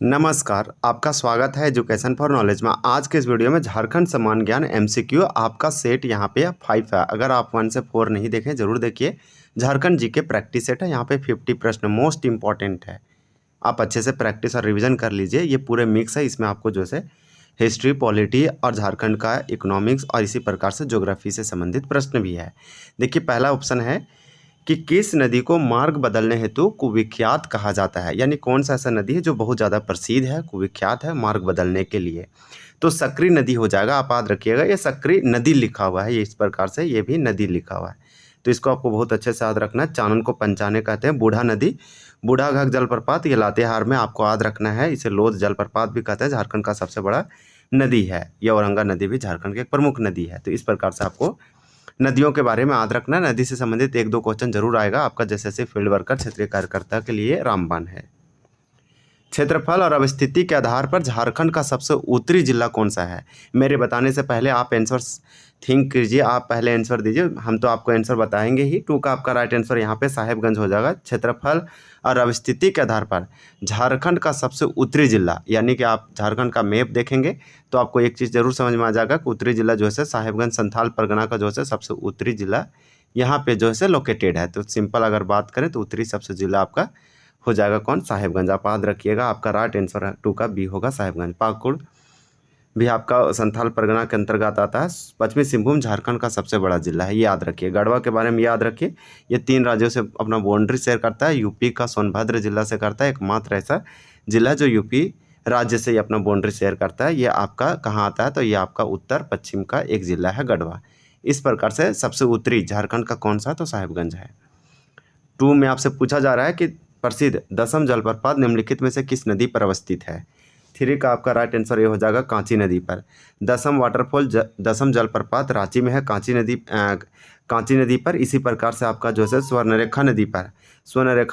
नमस्कार, आपका स्वागत है एजुकेशन फॉर नॉलेज में। आज के इस वीडियो में झारखंड समान ज्ञान एमसीक्यू आपका सेट यहाँ पे 5 है। अगर आप 1 से 4 नहीं देखें जरूर देखिए। झारखंड जीके प्रैक्टिस सेट है, यहाँ पे 50 प्रश्न मोस्ट इंपॉर्टेंट है। आप अच्छे से प्रैक्टिस और रिवीजन कर लीजिए। ये पूरे मिक्स है, इसमें आपको जो है हिस्ट्री, पॉलिटी और झारखंड का इकोनॉमिक्स और इसी प्रकार से ज्योग्राफी से संबंधित प्रश्न भी है। देखिए पहला ऑप्शन है कि किस नदी को मार्ग बदलने हेतु कुविख्यात कहा जाता है, यानी कौन सा ऐसा नदी है जो बहुत ज़्यादा प्रसिद्ध है, कुविख्यात है मार्ग बदलने के लिए। तो सकरी नदी हो जाएगा। आप याद रखिएगा ये सकरी नदी लिखा हुआ है, ये इस प्रकार से ये भी नदी लिखा हुआ है, तो इसको आपको बहुत अच्छे से याद रखना है। चानन को पंचाने कहते हैं। बूढ़ा नदी, बूढ़ा घाघ जलप्रपात ये लातेहार में आपको याद रखना है। इसे लोध जलप्रपात भी कहते हैं, झारखंड का सबसे बड़ा नदी है। ये औरंगा नदी भी झारखंड की एक प्रमुख नदी है। तो इस प्रकार से आपको नदियों के बारे में याद रखना। नदी से संबंधित 1-2 क्वेश्चन जरूर आएगा आपका, जैसे फील्ड वर्कर क्षेत्रीय कार्यकर्ता के लिए रामबाण है। क्षेत्रफल और अवस्थिति के आधार पर झारखंड का सबसे उत्तरी जिला कौन सा है? मेरे बताने से पहले आप आंसर थिंक कीजिए, आप पहले आंसर दीजिए। हम तो आपको आंसर बताएंगे ही। 2 का आपका राइट आंसर यहाँ पे साहेबगंज हो जाएगा। क्षेत्रफल और अवस्थिति के आधार पर झारखंड का सबसे उत्तरी जिला, यानी कि आप झारखंड का मैप देखेंगे तो आपको एक चीज़ जरूर समझ में आ जाएगा कि उत्तरी जिला जो है साहेबगंज संथाल परगना का जो है सबसे उत्तरी जिला यहाँ पे जो है लोकेटेड है। तो सिंपल अगर बात करें तो उत्तरी सबसे जिला आपका हो जाएगा कौन? साहेबगंज। आप याद रखिएगा, आपका राइट आंसर है 2 का बी होगा साहेबगंज। पाकुड़ भी आपका संथाल परगना के अंतर्गत आता है। पश्चिमी सिंहभूम झारखंड का सबसे बड़ा जिला है, ये याद रखिए। गढ़वा के बारे में याद रखिए, ये 3 राज्यों से अपना बाउंड्री शेयर करता है। यूपी का सोनभद्र जिला से करता है, एकमात्र ऐसा जिला जो यूपी राज्य से ही अपना बाउंड्री शेयर करता है। ये आपका कहाँ आता है? तो ये आपका उत्तर पश्चिम का एक जिला है गढ़वा। इस प्रकार से सबसे उत्तरी झारखंड का कौन सा? तो साहेबगंज है। 2 में आपसे पूछा जा रहा है कि प्रसिद्ध दसम जलप्रपात निम्नलिखित में से किस नदी पर अवस्थित है? 3 का आपका राइट आंसर ये हो जाएगा कांची नदी पर। दसम वाटरफॉल दसम जलप्रपात रांची में है, कांची नदी पर। इसी प्रकार से आपका जो है स्वर्णरेखा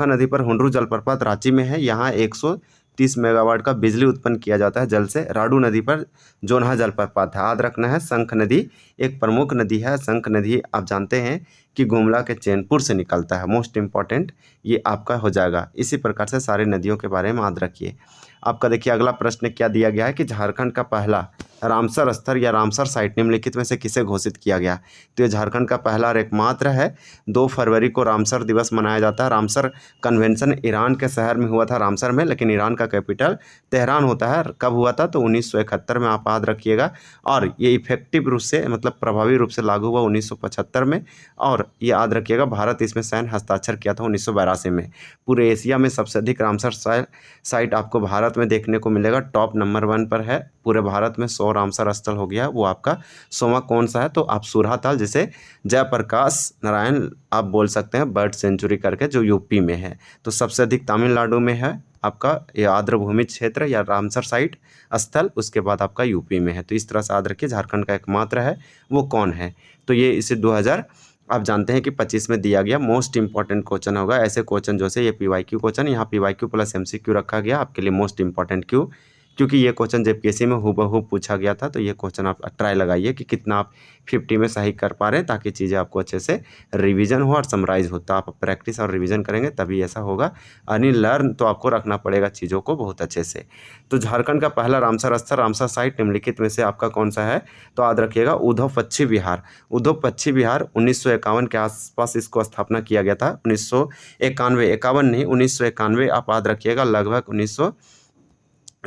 नदी पर हुंडरू जलप्रपात रांची में है। यहाँ 130 मेगावाट का बिजली उत्पन्न किया जाता है जल से। राडू नदी पर जोन्हा जलप्रपात है, याद रखना है। शंख नदी एक प्रमुख नदी है। शंख नदी आप जानते हैं कि गुमला के चैनपुर से निकलता है। मोस्ट इंपॉर्टेंट ये आपका हो जाएगा। इसी प्रकार से सारे नदियों के बारे में याद रखिए। आपका देखिए अगला प्रश्न क्या दिया गया है कि झारखंड का पहला रामसर स्थल या रामसर साइट निम्नलिखित में से किसे घोषित किया गया? तो ये झारखंड का पहला और एकमात्र है। 2 फरवरी को रामसर दिवस मनाया जाता है। रामसर कन्वेंशन ईरान के शहर में हुआ था, रामसर में, लेकिन ईरान का कैपिटल तेहरान होता है। कब हुआ था? तो 1971 में, आप याद रखिएगा। और ये इफेक्टिव रूप से मतलब प्रभावी रूप से लागू हुआ 1975 में। और ये याद रखिएगा भारत इसमें सैन्य हस्ताक्षर किया था 1982 में। पूरे एशिया में सबसे अधिक रामसर साइट आपको भारत में देखने को मिलेगा। टॉप नंबर 1 पर है। पूरे भारत में 100 रामसर स्थल हो गया। वो आपका 100वां कौन सा है? तो आप सूरहाताल, जिसे जयप्रकाश नारायण आप बोल सकते हैं बर्ड सेंचुरी करके, जो यूपी में है। तो सबसे अधिक तमिलनाडु में है आपका ये आर्द्रभूमि क्षेत्र या रामसर साइट स्थल, उसके बाद आपका यूपी में है। तो इस तरह से याद रखिए झारखंड का एकमात्र है, वो कौन है? तो ये इसे 2000 आप जानते हैं कि 25 में दिया गया। मोस्ट इंपॉर्टेंट क्वेश्चन होगा। ऐसे क्वेश्चन जो से ये पीवाईक्यू क्वेश्चन, यहाँ पीवाईक्यू प्लस एमसीक्यू रखा गया आपके लिए मोस्ट इंपॉर्टेंट। क्यों? क्योंकि ये क्वेश्चन जेपीएससी में हूबहू पूछा गया था। तो ये क्वेश्चन आप ट्राई लगाइए कि कितना आप 50 में सही कर पा रहे हैं, ताकि चीज़ें आपको अच्छे से रिवीजन हो और समराइज हो। तो आप प्रैक्टिस और रिवीजन करेंगे तभी ऐसा होगा। यानी लर्न तो आपको रखना पड़ेगा चीज़ों को बहुत अच्छे से। तो झारखंड का पहला रामसर स्थल, रामसर साइट निम्नलिखित में से आपका कौन सा है? तो याद रखिएगा उद्धव पक्षी विहार। उद्धव पक्षी विहार 1951 के आसपास इसको स्थापना किया गया था। 1991, 51 नहीं 1991, आप याद रखिएगा लगभग 1900।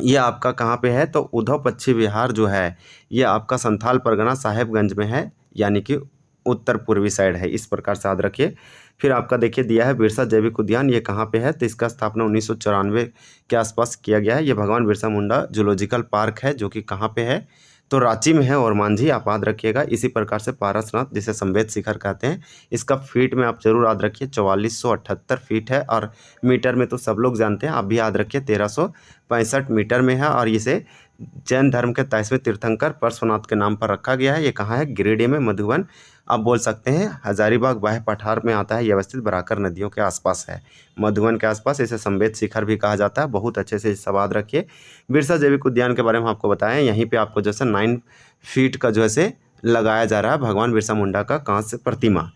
ये आपका कहाँ पे है? तो उद्धव पक्षी विहार जो है ये आपका संथाल परगना साहेबगंज में है, यानी कि उत्तर पूर्वी साइड है। इस प्रकार से याद रखिए। फिर आपका देखिए दिया है बिरसा जैविक उद्यान, ये कहाँ पे है? तो इसका स्थापना 1994 के आसपास किया गया है। ये भगवान बिरसा मुंडा जूलॉजिकल पार्क है, जो कि कहाँ पे है? तो रांची में है। और मांझी आप याद रखिएगा। इसी प्रकार से पारसनाथ, जिसे संवेद शिखर कहते हैं, इसका फीट में आप जरूर याद रखिए 4478 फीट है। और मीटर में तो सब लोग जानते हैं, आप भी याद रखिए 1365 मीटर में है। और इसे जैन धर्म के 23वें तीर्थंकर पार्श्वनाथ के नाम पर रखा गया है। ये कहाँ है? गिरिडीह में, मधुबन आप बोल सकते हैं। हजारीबाग बाह्य पठार में आता है। ये अवस्थित बराकर नदियों के आसपास है, मधुबन के आसपास। इसे संवेद शिखर भी कहा जाता है। बहुत अच्छे से सब याद रखिए। बिरसा जैविक उद्यान के बारे में आपको बताएं। यहीं पे आपको जैसे 9 फीट का जो है लगाया जा रहा है भगवान बिरसा मुंडा का कांस्य प्रतिमा।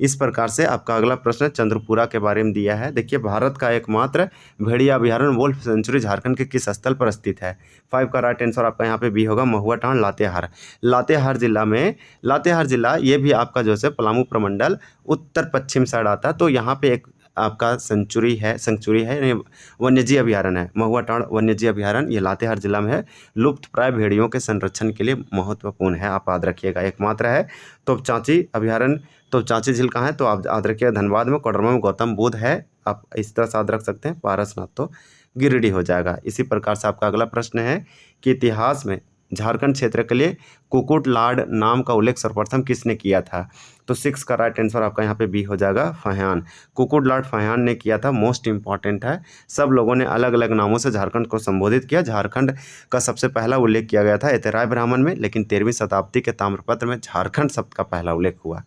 इस प्रकार से आपका अगला प्रश्न चंद्रपुरा के बारे में दिया है। देखिए, भारत का एकमात्र भेड़िया अभयारण्य वुल्फ सेंचुरी झारखंड के किस स्थल पर स्थित है? 5 का राइट आंसर आपका यहाँ पे बी होगा, महुआ टांड लातेहार। लातेहार जिला में, लातेहार जिला ये भी आपका जो है पलामू प्रमंडल उत्तर पश्चिम साइड आता है। तो यहाँ पे एक आपका सेंचुरी है यानी वन्यजीव अभयारण्य है, महुआ टांड वन्यजीव अभयारण्य, ये लातेहार जिला में है। लुप्त प्राय भेड़ियों के संरक्षण के लिए महत्वपूर्ण है, आप याद रखिएगा, एकमात्र है। तो चांची अभयारण्य, तो चांची झील कहाँ है? तो आप याद रखिएगा धनबाद में। कोडरमा में गौतम बुद्ध है, आप इस तरह से याद रख सकते हैं। पारसनाथ तो गिरिडीह हो जाएगा। इसी प्रकार से आपका अगला प्रश्न है कि इतिहास में झारखंड क्षेत्र के लिए कुकुट लाड नाम का उल्लेख सर्वप्रथम किसने किया था? तो 6 का राइट आंसर आपका यहाँ पे बी हो जाएगा, फहियान। कुकुट लाड फहियान ने किया था, मोस्ट इंपॉर्टेंट है। सब लोगों ने अलग अलग नामों से झारखंड को संबोधित किया। झारखंड का सबसे पहला उल्लेख किया गया था एतराय ब्राह्मण में, लेकिन 13वीं शताब्दी के ताम्रपत्र में झारखंड शब्द का पहला उल्लेख हुआ।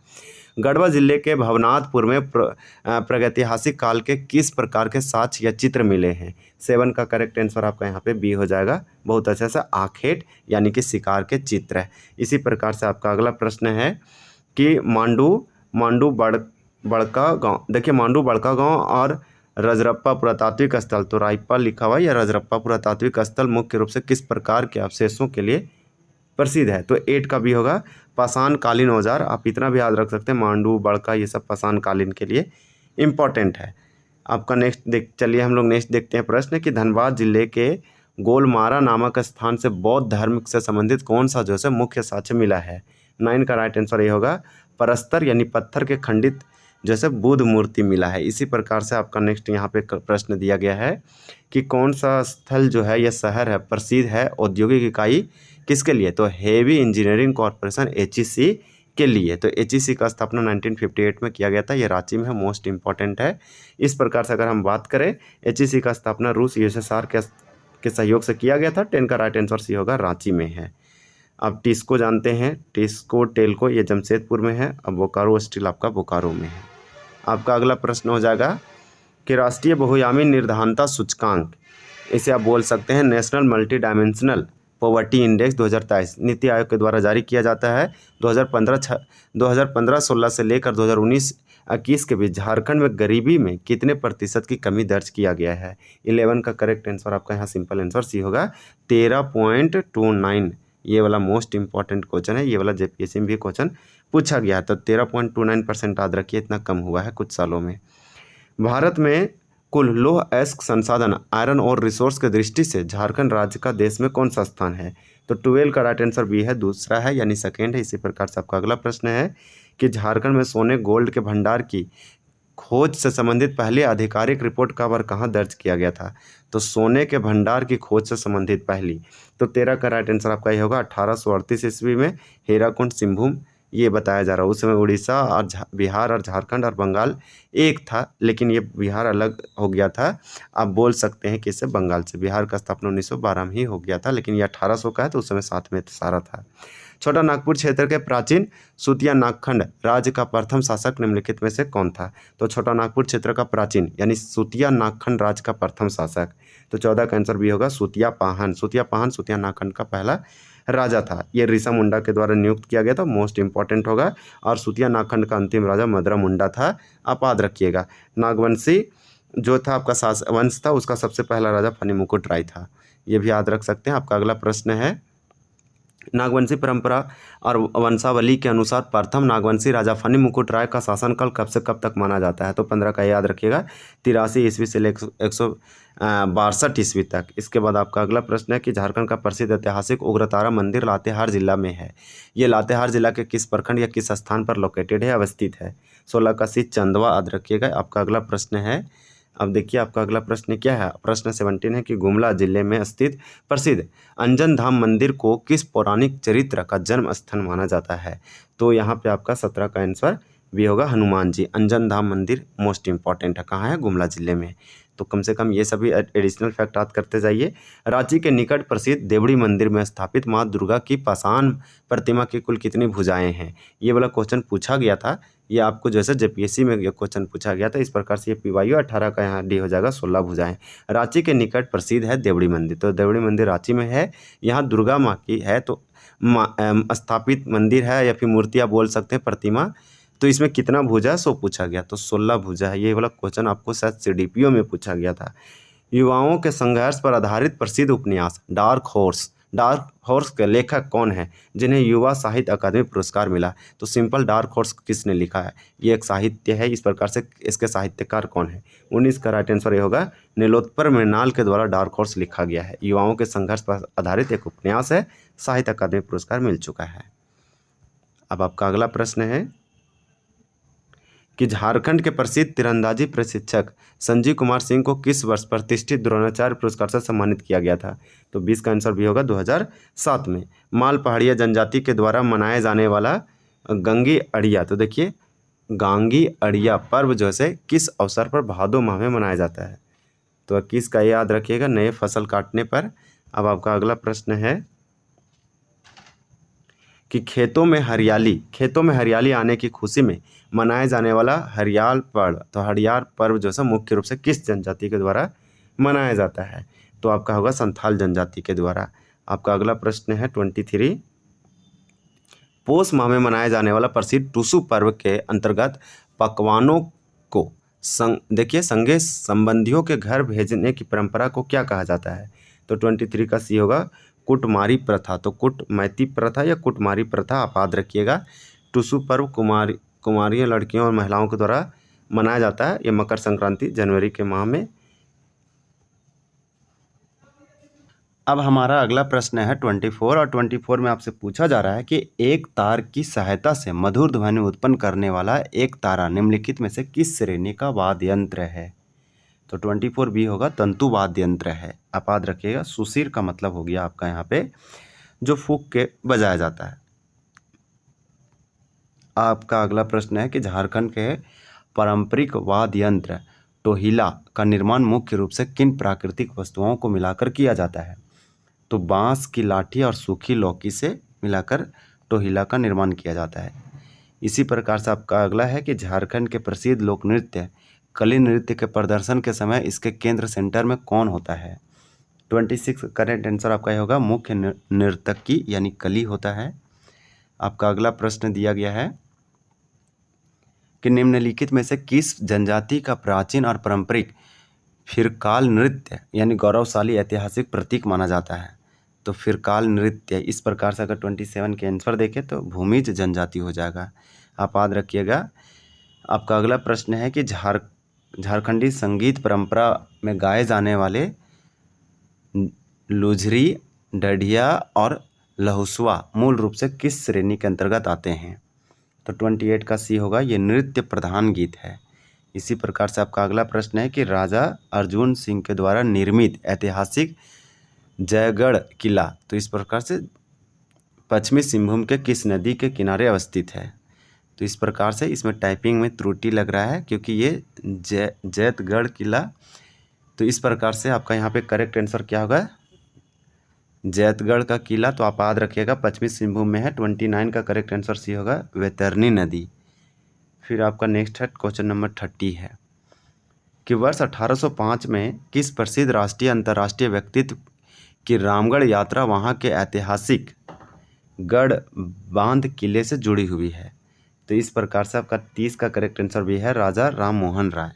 गढ़वा जिले के भवनाथपुर में प्रागैतिहासिक काल के किस प्रकार के साक्ष्य या चित्र मिले हैं? 7 का करेक्ट आंसर आपका यहाँ पे बी हो जाएगा, बहुत अच्छा सा आखेट यानी कि शिकार के चित्र है। इसी प्रकार से आपका अगला प्रश्न है कि मांडू बड़का गांव, देखिए मांडू बड़का गांव और रजरप्पा पुरातात्विक स्थल, तो रायप्पा लिखा हुआ है या रजरप्पा पुरातात्विक स्थल मुख्य रूप से किस प्रकार के अवशेषों के लिए प्रसिद्ध है? तो 8 का भी होगा, पाषाण कालीन औजार। आप इतना भी याद रख सकते हैं, मांडू बड़का ये सब पाषाण कालीन के लिए इम्पॉर्टेंट है। आपका चलिए हम लोग नेक्स्ट देखते हैं प्रश्न कि धनबाद जिले के गोलमारा नामक स्थान से बौद्ध धर्म से संबंधित कौन सा जो है मुख्य साक्ष्य मिला है? 9 का राइट आंसर ये होगा, परस्तर यानी पत्थर के खंडित जैसे बुद्ध मूर्ति मिला है। इसी प्रकार से आपका नेक्स्ट यहाँ पे प्रश्न दिया गया है कि कौन सा स्थल जो है यह शहर है प्रसिद्ध है औद्योगिक इकाई किसके लिए? तो हेवी इंजीनियरिंग कॉरपोरेशन HEC के लिए। तो HEC का स्थापना 1958 में किया गया था, ये रांची में है, मोस्ट इंपॉर्टेंट है। इस प्रकार से अगर हम बात करें HEC का स्थापना रूस USSR के सहयोग से किया गया था। 10 का राइट आंसर सी होगा, रांची में है। अब टिस्को जानते हैं, टिस्को टेल्को ये जमशेदपुर में है, अब बोकारो स्टील आपका बोकारो में है। आपका अगला प्रश्न हो जाएगा कि राष्ट्रीय बहुआयामी निर्धारणता सूचकांक, इसे आप बोल सकते हैं national multi dimensional poverty index 2023 NITI Aayog के द्वारा जारी किया जाता है। 2015-16 से लेकर 2019-21 के बीच झारखंड में गरीबी में कितने प्रतिशत की कमी दर्ज किया गया है? 11 का करेक्ट आंसर आपका यहाँ सिंपल आंसर सी होगा, 13.29। ये वाला मोस्ट इंपॉर्टेंट क्वेश्चन है, ये वाला JPSC में भी क्वेश्चन पूछा गया है। तो 13.29% याद रखिए, इतना कम हुआ है कुछ सालों में। भारत में कुल लौह अयस्क संसाधन आयरन और रिसोर्स के दृष्टि से झारखंड राज्य का देश में कौन सा स्थान है? तो 12 का राइट आंसर बी है, दूसरा है यानी सेकेंड है। इसी प्रकार से आपका अगला प्रश्न है कि झारखंड में सोने गोल्ड के भंडार की खोज से संबंधित पहली आधिकारिक रिपोर्ट कब और कहाँ दर्ज किया गया था? तो सोने के भंडार की खोज से संबंधित पहली, तो 13 का राइट आंसर आपका ये होगा, 1838 ईस्वी में हीराकुंड सिंहभूम ये बताया जा रहा है। उस समय उड़ीसा और बिहार और झारखंड और बंगाल एक था, लेकिन ये बिहार अलग हो गया था। आप बोल सकते हैं कि इससे बंगाल से, बिहार का स्थापना 1912 में ही हो गया था, लेकिन ये 1800 का है तो उस समय साथ में सारा था। छोटा नागपुर क्षेत्र के प्राचीन सूतिया नागखंड राज्य का प्रथम शासक निम्नलिखित में से कौन था? तो छोटा नागपुर क्षेत्र का प्राचीन यानी सूतिया नागखंड राज्य का प्रथम शासक, तो 14 का आंसर भी होगा, सूतिया पाहन। सूतिया नागखंड का पहला राजा था। ये ऋषा मुंडा के द्वारा नियुक्त किया गया था, मोस्ट इंपॉर्टेंट होगा। और सूतिया नागखंड का अंतिम राजा मदरा मुंडा था, आप याद रखिएगा। नागवंशी जो था आपका वंश था, उसका सबसे पहला राजा फनी मुकुट राय था, ये भी याद रख सकते हैं। आपका अगला प्रश्न है, नागवंशी परंपरा और वंशावली के अनुसार प्रथम नागवंशी राजा फनी मुकुट राय का शासनकाल कब से कब तक माना जाता है? तो 15 का याद रखिएगा, 83 ईस्वी से 162 ईस्वी तक। इसके बाद आपका अगला प्रश्न है कि झारखंड का प्रसिद्ध ऐतिहासिक उग्रतारा मंदिर लातेहार जिला में है, ये लातेहार जिला के किस प्रखंड या किस स्थान पर लोकेटेड है, अवस्थित है? 16 का सी चंदवा याद रखिएगा। आपका अगला प्रश्न है, अब देखिए आपका अगला प्रश्न क्या है, प्रश्न 17 है कि गुमला जिले में स्थित प्रसिद्ध अंजन धाम मंदिर को किस पौराणिक चरित्र का जन्म स्थान माना जाता है? तो यहाँ पे आपका 17 का आंसर भी होगा, हनुमान जी। अंजन धाम मंदिर मोस्ट इंपॉर्टेंट है, कहाँ है? गुमला जिले में। तो कम से कम ये सभी एडिशनल फैक्ट याद करते जाइए। रांची के निकट प्रसिद्ध देवड़ी मंदिर में स्थापित माँ दुर्गा की पाषाण प्रतिमा की कुल कितनी भुजाएं हैं? ये वाला क्वेश्चन पूछा गया था, ये आपको जैसे JPSC में ये क्वेश्चन पूछा गया था। इस प्रकार से ये PYU 18 का यहाँ डी हो जाएगा, 16 भुजाएं। रांची के निकट प्रसिद्ध है देवड़ी मंदिर, तो देवड़ी मंदिर रांची में है, यहाँ दुर्गा माँ की है, तो स्थापित मंदिर है या फिर मूर्ति आप बोल सकते हैं, प्रतिमा। तो तो इसमें कितना भुजा है सो पूछा गया, तो 16 भुजा है। ये वाला क्वेश्चन आपको शायद सीडीपीओ में पूछा गया था। युवाओं के संघर्ष पर आधारित प्रसिद्ध उपन्यास डार्क हॉर्स के लेखक कौन है जिन्हें युवा साहित्य अकादमी पुरस्कार मिला? तो सिंपल डार्क हॉर्स किसने लिखा है? ये एक साहित्य है। इस प्रकार से इसके साहित्यकार कौन है? 19 का राइट आंसर ये होगा। नीलोत्पल मृणाल के द्वारा डार्क हॉर्स लिखा गया है। युवाओं के संघर्ष पर आधारित एक उपन्यास है, साहित्य अकादमी पुरस्कार मिल चुका है। अब आपका अगला प्रश्न है कि झारखंड के प्रसिद्ध तीरंदाजी प्रशिक्षक संजीव कुमार सिंह को किस वर्ष प्रतिष्ठित द्रोणाचार्य पुरस्कार से सम्मानित किया गया था? तो 20 का आंसर भी होगा 2007 में। माल पहाड़िया जनजाति के द्वारा मनाए जाने वाला गंगी अड़िया, तो देखिए गांगी अड़िया पर्व जो है किस अवसर पर भादो माह में मनाया जाता है? तो 21 का याद रखिएगा, नए फसल काटने पर। अब आपका अगला प्रश्न है कि खेतों में हरियाली आने की खुशी में मनाए जाने वाला हरियाल पर्व, तो हरियाल पर्व जो है मुख्य रूप से किस जनजाति के द्वारा मनाया जाता है? तो आपका होगा संथाल जनजाति के द्वारा। आपका अगला प्रश्न है 23, पोष माह में मनाए जाने वाला प्रसिद्ध टुसु पर्व के अंतर्गत पकवानों को देखिए संगे संबंधियों के घर भेजने की परंपरा को क्या कहा जाता है? तो 23 का सी होगा कुटमारी प्रथा। तो कुटमैती प्रथा या कुटमारी प्रथा आप याद रखिएगा। टुसु पर्व कुमारियों लड़कियों और महिलाओं के द्वारा मनाया जाता है। ये मकर संक्रांति जनवरी के माह में। अब हमारा अगला प्रश्न है 24, और 24 में आपसे पूछा जा रहा है कि एक तार की सहायता से मधुर ध्वनि उत्पन्न करने वाला एक तारा निम्नलिखित में से किस श्रेणी का वाद्य यंत्र है? तो 24 भी होगा तंतु वाद्य यंत्र है। आप याद रखिएगा। सुशीर का मतलब हो गया आपका यहाँ पे जो फूंक के बजाया जाता है। आपका अगला प्रश्न है कि झारखंड के पारंपरिक वाद्य यंत्र टोहिला का निर्माण मुख्य रूप से किन प्राकृतिक वस्तुओं को मिलाकर किया जाता है? तो बांस की लाठी और सूखी लौकी से मिलाकर टोहिला का निर्माण किया जाता है। इसी प्रकार से आपका अगला है कि झारखंड के प्रसिद्ध लोक नृत्य कली नृत्य के प्रदर्शन के समय इसके केंद्र सेंटर में कौन होता है? 26 करेक्ट आंसर आपका ये होगा मुख्य नर्तकी यानी कली होता है। आपका अगला प्रश्न दिया गया है कि निम्नलिखित में से किस जनजाति का प्राचीन और पारंपरिक फिरकाल नृत्य यानी गौरवशाली ऐतिहासिक प्रतीक माना जाता है? तो फिरकाल नृत्य इस प्रकार से अगर 27 के आंसर देखें तो भूमिज जनजाति हो जाएगा। आप याद रखिएगा। आपका अगला प्रश्न है कि झारखंडी संगीत परंपरा में गाए जाने वाले लुझरी, डढ़िया और लहुसुआ मूल रूप से किस श्रेणी के अंतर्गत आते हैं? तो 28 का सी होगा, ये नृत्य प्रधान गीत है। इसी प्रकार से आपका अगला प्रश्न है कि राजा अर्जुन सिंह के द्वारा निर्मित ऐतिहासिक जयगढ़ किला तो इस प्रकार से पश्चिमी सिंहभूम के किस नदी के किनारे अवस्थित है? तो इस प्रकार से इसमें टाइपिंग में त्रुटि लग रहा है क्योंकि ये जैतगढ़ किला, तो इस प्रकार से आपका यहाँ पे करेक्ट आंसर क्या होगा? जैतगढ़ का किला। तो आप याद रखिएगा पश्चिमी सिंहभूम में है। 29 का करेक्ट आंसर सी होगा वैतरणी नदी। फिर आपका नेक्स्ट है क्वेश्चन नंबर 30 है कि वर्ष 1805 में किस प्रसिद्ध राष्ट्रीय अंतर्राष्ट्रीय व्यक्तित्व की रामगढ़ यात्रा वहाँ के ऐतिहासिक गढ़ बांध किले से जुड़ी हुई है? तो इस प्रकार से आपका 30 का करेक्ट आंसर भी है राजा राम मोहन राय।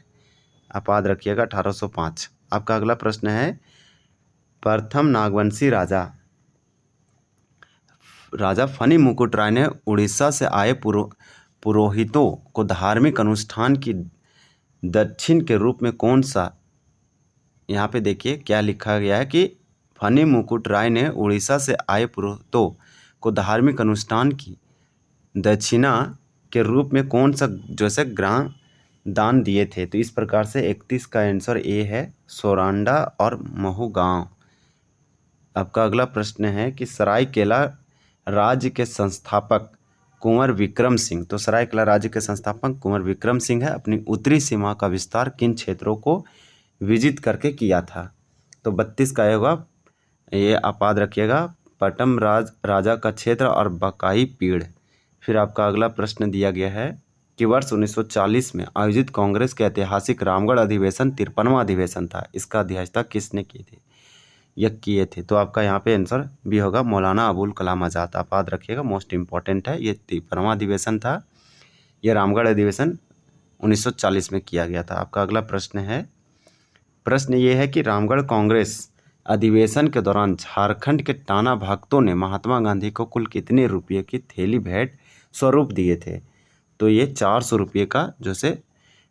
आप याद रखिएगा 1805। आपका अगला प्रश्न है प्रथम नागवंशी राजा फनी मुकुट राय ने उड़ीसा से आए पुरोहितों को धार्मिक अनुष्ठान की दक्षिण के रूप में कौन सा, यहाँ पे देखिए क्या लिखा गया है कि फनी मुकुट राय ने उड़ीसा से आए पुरोहितों को धार्मिक अनुष्ठान की दक्षिणा के रूप में कौन सा जो है ग्राम दान दिए थे? तो इस प्रकार से 31 का आंसर ए है सोरांडा और महू गाँव। आपका अगला प्रश्न है कि सरायकेला राज्य के संस्थापक कुंवर विक्रम सिंह, तो सरायकेला राज्य के संस्थापक कुंवर विक्रम सिंह है, अपनी उत्तरी सीमा का विस्तार किन क्षेत्रों को विजित करके किया था? तो 32 का होगा, ये आप याद रखिएगा पटम राजा का क्षेत्र और बकाई पीड़। फिर आपका अगला प्रश्न दिया गया है कि वर्ष 1940 में आयोजित कांग्रेस के ऐतिहासिक रामगढ़ अधिवेशन 53वां अधिवेशन था, इसका अध्यक्षता किसने की थी या किए थे? तो आपका यहाँ पे आंसर भी होगा मौलाना अबुल कलाम आज़ाद। आप याद रखिएगा मोस्ट इम्पॉर्टेंट है, ये 53वां अधिवेशन था। ये रामगढ़ अधिवेशन 1940 में किया गया था। आपका अगला प्रश्न ये है कि रामगढ़ कांग्रेस अधिवेशन के दौरान झारखंड के टाना भक्तों ने महात्मा गांधी को कुल कितने रुपये की थैली भेंट स्वरूप दिए थे? तो ये 400 रुपये का जो से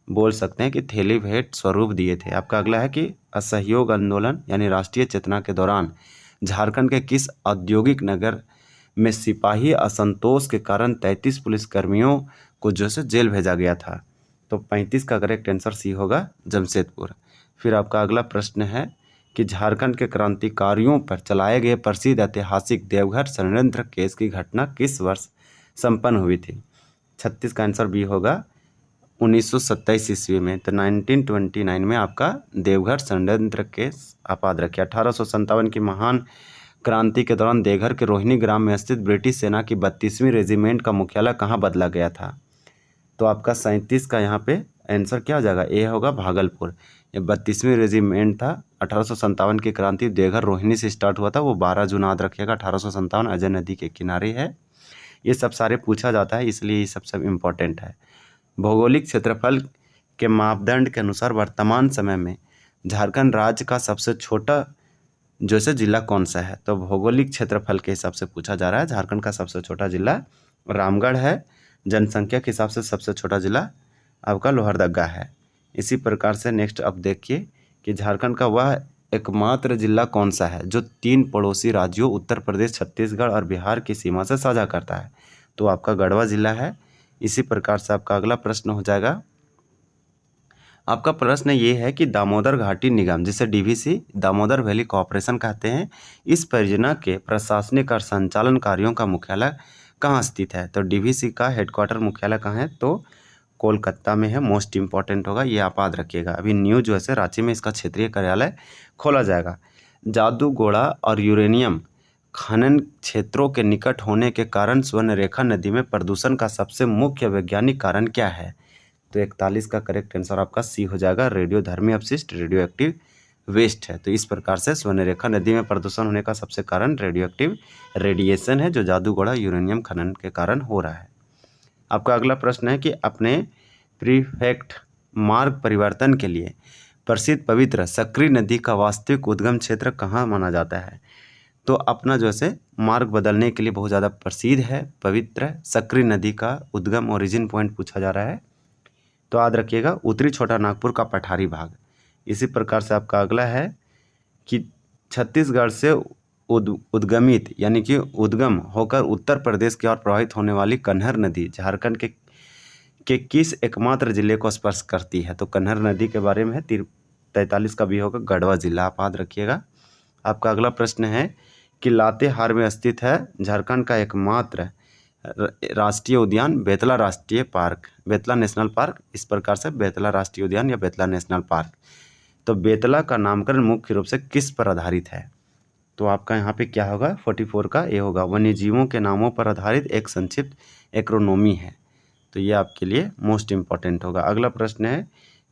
बोल सकते हैं कि थैली भेंट स्वरूप दिए थे। आपका अगला है कि असहयोग आंदोलन यानी राष्ट्रीय चेतना के दौरान झारखंड के किस औद्योगिक नगर में सिपाही असंतोष के कारण 33 पुलिसकर्मियों को जो से जेल भेजा गया था? तो 35 का करेक्ट आंसर सी होगा, जमशेदपुर। फिर आपका अगला प्रश्न है कि झारखंड के क्रांतिकारियों पर चलाए गए प्रसिद्ध ऐतिहासिक देवघर षड्यंत्र केस की घटना किस वर्ष संपन्न हुई थी? 36 का आंसर बी होगा, 1927 ईस्वी में। तो 1929 में आपका देवघर षड्यंत्र केस आप याद रखिए। 1857 की महान क्रांति के दौरान देवघर के रोहिणी ग्राम में स्थित ब्रिटिश सेना की 32वीं रेजिमेंट का मुख्यालय कहाँ बदला गया था? तो आपका 37 का यहाँ पे आंसर क्या हो जाएगा? ए होगा, भागलपुर। ये 32वीं रेजिमेंट था। 1857 की क्रांति देवघर रोहिणी से स्टार्ट हुआ था, वो 12 जून याद रखिएगा। 1857 अजय नदी के किनारे है। ये सब सारे पूछा जाता है, इसलिए ये सब इम्पोर्टेंट है। भौगोलिक क्षेत्रफल के मापदंड के अनुसार वर्तमान समय में झारखंड राज्य का सबसे छोटा जो से जिला कौन सा है? तो भौगोलिक क्षेत्रफल के हिसाब से पूछा जा रहा है। झारखंड का सबसे छोटा जिला रामगढ़ है। जनसंख्या के हिसाब से सबसे छोटा जिला आपका लोहरदगा है। इसी प्रकार से नेक्स्ट अब देखिए कि झारखंड का वह एकमात्र जिला कौन सा है जो 3 पड़ोसी राज्यों उत्तर प्रदेश, छत्तीसगढ़ और बिहार की सीमा से साझा करता है? तो आपका गढ़वा जिला है। इसी प्रकार से आपका अगला प्रश्न हो जाएगा। आपका प्रश्न ये है कि दामोदर घाटी निगम, जिसे डीवीसी दामोदर वैली कॉर्पोरेशन कहते हैं, इस परियोजना के प्रशासनिक और संचालन कार्यों का मुख्यालय कहाँ स्थित है? तो डीवीसी का हेडक्वार्टर मुख्यालय कहाँ है? तो कोलकाता में है। मोस्ट इंपॉर्टेंट होगा, ये आप याद रखिएगा। अभी न्यू जो है रांची में इसका क्षेत्रीय कार्यालय खोला जाएगा। जादूगोड़ा और यूरेनियम खनन क्षेत्रों के निकट होने के कारण स्वर्णरेखा नदी में प्रदूषण का सबसे मुख्य वैज्ञानिक कारण क्या है? तो 41 का करेक्ट आंसर आपका सी हो जाएगा, रेडियोधर्मी अपशिष्ट, रेडियो एक्टिव वेस्ट है। तो इस प्रकार से स्वर्णरेखा नदी में प्रदूषण होने का सबसे कारण रेडियो एक्टिव रेडिएशन है, जो जादूगोड़ा यूरेनियम खनन के कारण हो रहा है। आपका अगला प्रश्न है कि अपने प्रीफेक्ट मार्ग परिवर्तन के लिए प्रसिद्ध पवित्र सकरी नदी का वास्तविक उद्गम क्षेत्र कहाँ माना जाता है? तो अपना जो है मार्ग बदलने के लिए बहुत ज़्यादा प्रसिद्ध है पवित्र सकरी नदी का उद्गम ओरिजिन पॉइंट पूछा जा रहा है। तो याद रखिएगा, उत्तरी छोटा नागपुर का पठारी भाग। इसी प्रकार से आपका अगला है कि छत्तीसगढ़ से उद्गमित यानी कि उद्गम होकर उत्तर प्रदेश की ओर प्रवाहित होने वाली कन्हर नदी झारखंड के किस एकमात्र जिले को स्पर्श करती है? तो कन्हर नदी के बारे में है। 43 का भी होगा, गढ़वा जिला आप याद रखिएगा। आपका अगला प्रश्न है कि लातेहार में स्थित है झारखंड का एकमात्र राष्ट्रीय उद्यान बेतला राष्ट्रीय पार्क, बेतला नेशनल पार्क। इस प्रकार से बेतला राष्ट्रीय उद्यान या बेतला नेशनल पार्क। तो बेतला का नामकरण मुख्य रूप से किस पर आधारित है? तो आपका यहाँ पे क्या होगा? 44 का ए होगा, वन्यजीवों के नामों पर आधारित एक संक्षिप्त एक्रोनोमी है। तो ये आपके लिए मोस्ट इम्पॉर्टेंट होगा। अगला प्रश्न है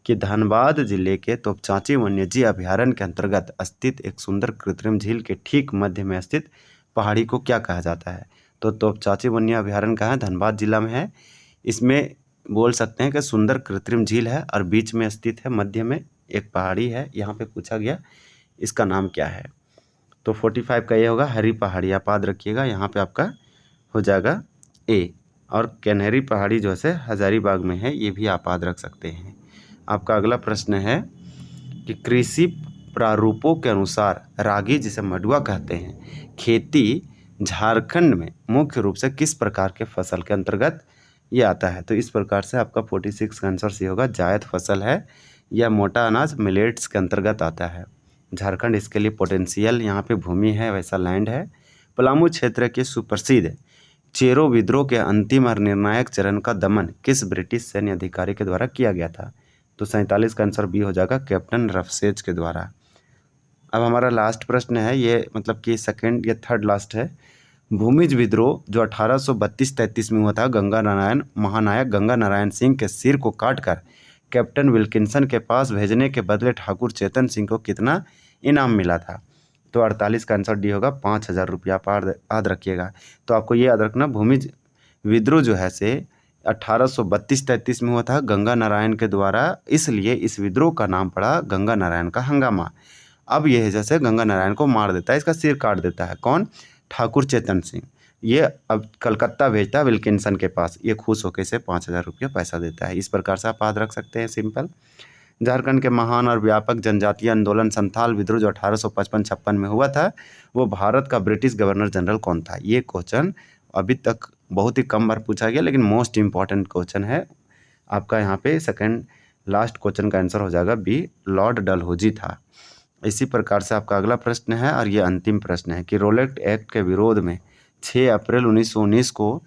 कि धनबाद जिले के तोपचांची वन्यजीव अभयारण्य के अंतर्गत स्थित एक सुंदर कृत्रिम झील के ठीक मध्य में स्थित पहाड़ी को क्या कहा जाता है? तो तोपचांची वन्य अभयारण्य कहाँ है? धनबाद जिला में है। इसमें बोल सकते हैं कि सुंदर कृत्रिम झील है और बीच में स्थित है, मध्य में एक पहाड़ी है। यहाँ पे पूछा गया इसका नाम क्या है? तो 45 का ये होगा, हरी पहाड़ी आप याद रखिएगा। यहाँ पे आपका हो जाएगा ए। और कन्हरी पहाड़ी जो है हजारीबाग में है, ये भी आप याद रख सकते हैं। आपका अगला प्रश्न है कि कृषि प्रारूपों के अनुसार रागी, जिसे मडुआ कहते हैं, खेती झारखंड में मुख्य रूप से किस प्रकार के फसल के अंतर्गत ये आता है? तो इस प्रकार से आपका 46 का आंसर सी होगा, जायद फसल है या मोटा अनाज मिलेट्स के अंतर्गत आता है। झारखंड इसके लिए पोटेंशियल यहाँ पे भूमि है, वैसा लैंड है। पलामू क्षेत्र के सुप्रसिद्ध चेरो विद्रोह के अंतिम और निर्णायक चरण का दमन किस ब्रिटिश सैन्य अधिकारी के द्वारा किया गया था? तो 47 का आंसर बी हो जाएगा, कैप्टन रफसेज के द्वारा। अब हमारा लास्ट प्रश्न है, ये मतलब कि सेकंड या थर्ड लास्ट है। भूमिज विद्रोह जो 1832-33 में हुआ था, महानायक गंगा नारायण सिंह के सिर को काटकर कैप्टन विल्किंसन के पास भेजने के बदले ठाकुर चेतन सिंह को कितना इनाम मिला था? तो 48 का आंसर डी होगा, 5000 रुपया याद रखिएगा। तो आपको ये याद रखना, भूमिज विद्रोह जो है से 1832-33 में हुआ था गंगा नारायण के द्वारा, इसलिए इस विद्रोह का नाम पड़ा गंगा नारायण का हंगामा। अब यह जैसे गंगा नारायण को मार देता है, इसका सिर काट देता है कौन? ठाकुर चेतन सिंह। ये अब कलकत्ता भेजता है विल्किंसन के पास, ये खुश होकर इसे 5,000 रुपये पैसा देता है। इस प्रकार से आप याद रख सकते हैं, सिंपल। झारखंड के महान और व्यापक जनजातीय आंदोलन संथाल विद्रोह जो 1855-56 में हुआ था, वो भारत का ब्रिटिश गवर्नर जनरल कौन था? ये क्वेश्चन अभी तक बहुत ही कम बार पूछा गया, लेकिन मोस्ट इम्पॉर्टेंट क्वेश्चन है आपका। यहाँ पे सेकंड लास्ट क्वेश्चन का आंसर हो जाएगा बी, लॉर्ड डलहौजी था। इसी प्रकार से आपका अगला प्रश्न है और ये अंतिम प्रश्न है कि रोलेट एक्ट के विरोध में 6 अप्रैल 1919 को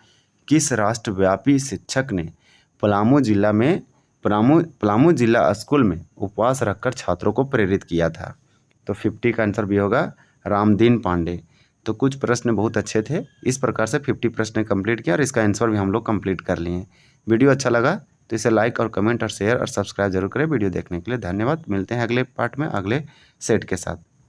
किस राष्ट्रव्यापी शिक्षक ने पलामू जिला स्कूल में उपवास रखकर छात्रों को प्रेरित किया था? तो 50 का आंसर भी होगा रामदीन पांडे। तो कुछ प्रश्न बहुत अच्छे थे, इस प्रकार से 50 प्रश्न कंप्लीट किया और इसका आंसर भी हम लोग कंप्लीट कर लिए। वीडियो अच्छा लगा तो इसे लाइक और कमेंट और शेयर और सब्सक्राइब जरूर करें। वीडियो देखने के लिए धन्यवाद। मिलते हैं अगले पार्ट में अगले सेट के साथ।